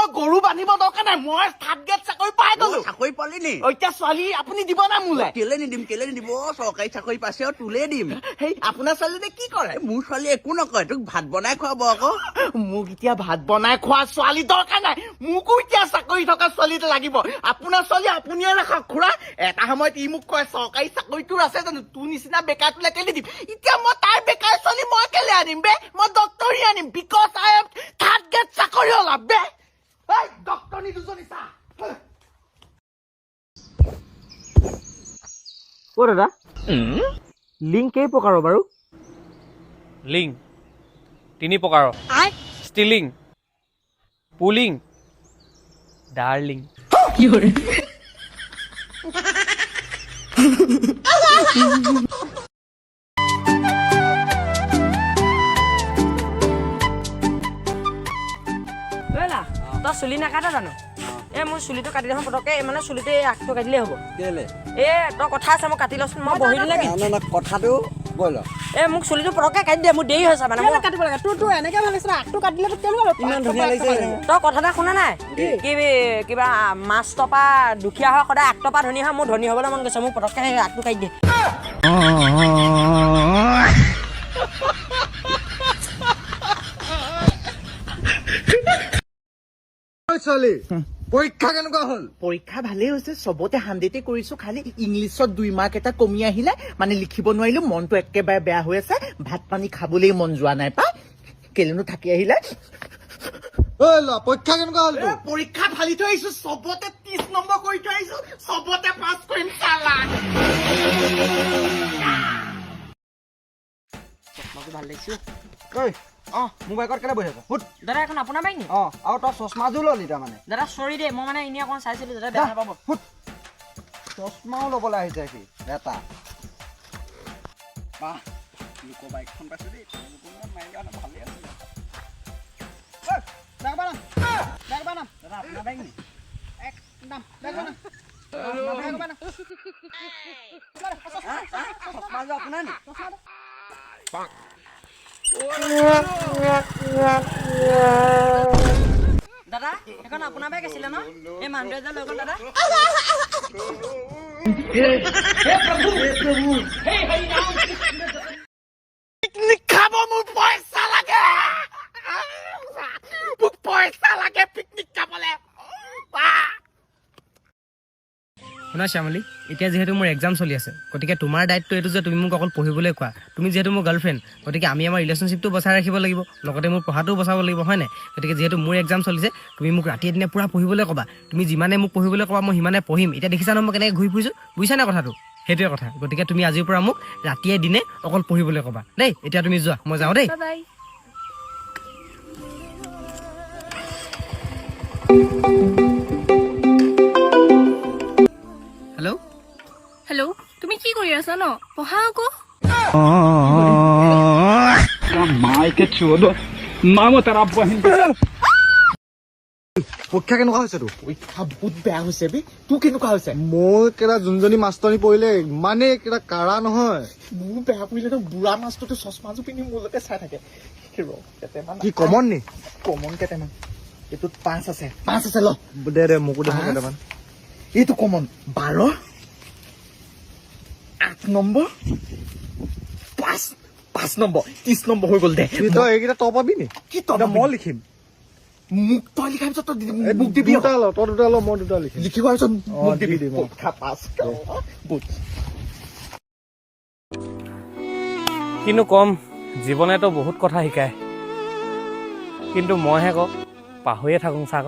মই গৰু বান্ধিব দৰকাৰ নাই মই থাৰ্ড গ্ৰেড চাকৰি পাই গলো চাকৰি পালি নি এতিয়া ছোৱালী আপুনি দিব না মোলে কেলে নিদিম চৰকাৰী চাকৰি পাইছে তোলে দিম সেই আপোনাৰ ছোৱালীজনীয়ে কি কৰে মোৰ ছোৱালী একো নকয় তোক ভাত বনাই খুৱাব আকৌ মোক এতিয়া ভাত বনাই খোৱা ছোৱালী দৰকাৰ নাই মোকো এতিয়া চাকৰি থকা ছোৱালী এটা লাগিব আপোনাৰ ছোৱালী আপুনিয়ে ৰাখক খুৰা এটা সময়ত ই মোক কয় চৰকাৰী চাকৰিটোৰ আছে জানো তোৰ নিচিনা বেকাৰটোলে কেলে দিম এতিয়া মই তাৰ বেকাৰ ছোৱালী মই কেলে আনিম বে মই ডক্টৰী আনিম because I am third grade চাকৰি হলা বে এই ডক্টৰী দুজনী চা অ' দাদা লিংক কেই প্ৰকাৰৰ বাৰু লিং 3 প্ৰকাৰৰ ষ্টিলিং পুলিং ডাৰ্লিং তই চুলি নাকাটা জানো মোৰ চুলিটো কাটি দেখোন পটকে মানে চুলিটো আগটো কাটিলেই হ'ব কেলে তই কথা আছে মই কাটি লচোন মই বহি দিলে কথাটো কৈ ল মোক চুলিটো পটকে কাটি দিয়ে মোৰ দেৰি হৈছে মানে মই কাটিব লাগে তোৰ এনেকে ভাল লাগিছে আগটো কাটিলে কেনেকুৱা ইমান ধুনীয়া লাগিছে তই কথা এটা শুনা নাই কিবা মাছ টপা দুখীয়া হয় সদায় আগ টপা ধনী হয় মোৰ ধনী হ'বলৈ মন গৈছে মোক পটককে আগটো কাটি দিয়ে ছোৱালী পৰীক্ষা কেনেকুৱা হ'ল পৰীক্ষা ভালেই হৈছে চবতে 100 কৰিছো খালি ইংলিছত 2 মাৰ্ক এটা কমি আহিলে মানে লিখিব নোৱাৰিলো মনটো একেবাৰে বেয়া হৈ আছে ভাত পানী খাবলৈ মন যোৱা নাই পা কেলেনো থাকি আহিলে পৰীক্ষা কেনেকুৱা হ'ল পৰীক্ষা ফালি থৈ আহিছো চবতে 30 নম্বৰ কৰি থৈ আহিছো চবতে পাছ কৰিম চালা ভাল লাগিছে মোৰ বাইকত কেলে বহি আছ দাদা এখন আপোনাৰ বাইক নি আৰু তই চশমাযোৰ ললি তাৰমানে দাদা চৰি দেই মই মানে এনেই অকণ চাইছিলো দাদা বেয়া নাপাব চশমাও ল'বলৈ আহিছে সি এটা লোকৰ বাইকখন পাইছো দেই ভালেই আছে আপোনাৰ বাইক নি চশমাযোৰ আপোনাৰ নি দাদা এখন আপোনাৰ বাইক আছিলে ন এই মানুহটোৱে যে লৈ গ'ল দাদা পিকনিক খাব মোৰ পইচা লাগে মোক পইচা লাগে পিকনিক খাবলৈ শুনা শ্যামলী এতিয়া যিহেতু মোৰ এক্সাম চলি আছে গতিকে তোমাৰ দায়িত্ব এইটো যে তুমি মোক অকল পঢ়িবলৈ কোৱা তুমি যিহেতু মোৰ গাৰ্লফ্ৰেণ্ড গতিকে আমি আমাৰ ৰিলেশ্যনশ্বিপটো বচাই ৰাখিব লাগিব লগতে মোৰ পঢ়াটোও বচাব লাগিব হয় নাই গতিকে যিহেতু মোৰ এক্সাম চলিছে তুমি মোক ৰাতিয়ে দিনে পুৰা পঢ়িবলৈ ক'বা তুমি যিমানে মোক পঢ়িবলৈ ক'বা মই সিমানে পঢ়িম এতিয়া দেখিছা ন মই কেনেকৈ ঘূৰি ফুৰিছোঁ বুজিছা নে কথাটো সেইটোৱে কথা গতিকে তুমি আজিৰ পৰা মোক ৰাতিয়ে দিনে অকল পঢ়িবলৈ ক'বা দেই এতিয়া তুমি যোৱা মই যাওঁ দেই হেল্ল' হেল্ল' তুমি কি কৰি আছা ন পঢ়া আকৌ পৰীক্ষা কেনেকুৱা হৈছে তোৰ পৰীক্ষা বহুত বেয়া হৈছে বে তোৰ কেনেকুৱা হৈছে মোৰ কেইটা যোনজনী মাষ্টৰনী পৰিলে ইমানে কেইটা কাৰা নহয় মোৰ বেয়া পৰিলেতো বুঢ়া মাছটোতো চশমাযোৰ পিন্ধি মোলৈকে চাই থাকে কেইটামান কি কমন নি কমন কেইটামান এইটোত 5 আছে 5 আছে ল দে মোকো দে কেইটামান এইটো কমন 12 8 নম্বৰ 5 নম্বৰ 30 নম্বৰ হৈ গ'ল দে তই এইকেইটা তই পাবি নি কি তই মই লিখিম মোক তই লিখাৰ পিছত তই মোক দিবি দুটা ল তই দুটা ল মই দুটা লিখিম লিখিবৰ পিছত মোক দিবি দিম পৰীক্ষা পাছ কিনো কম জীৱনেতো বহুত কথা শিকায় কিন্তু মইহে কওঁ পাহৰিয়ে থাকোঁ চাক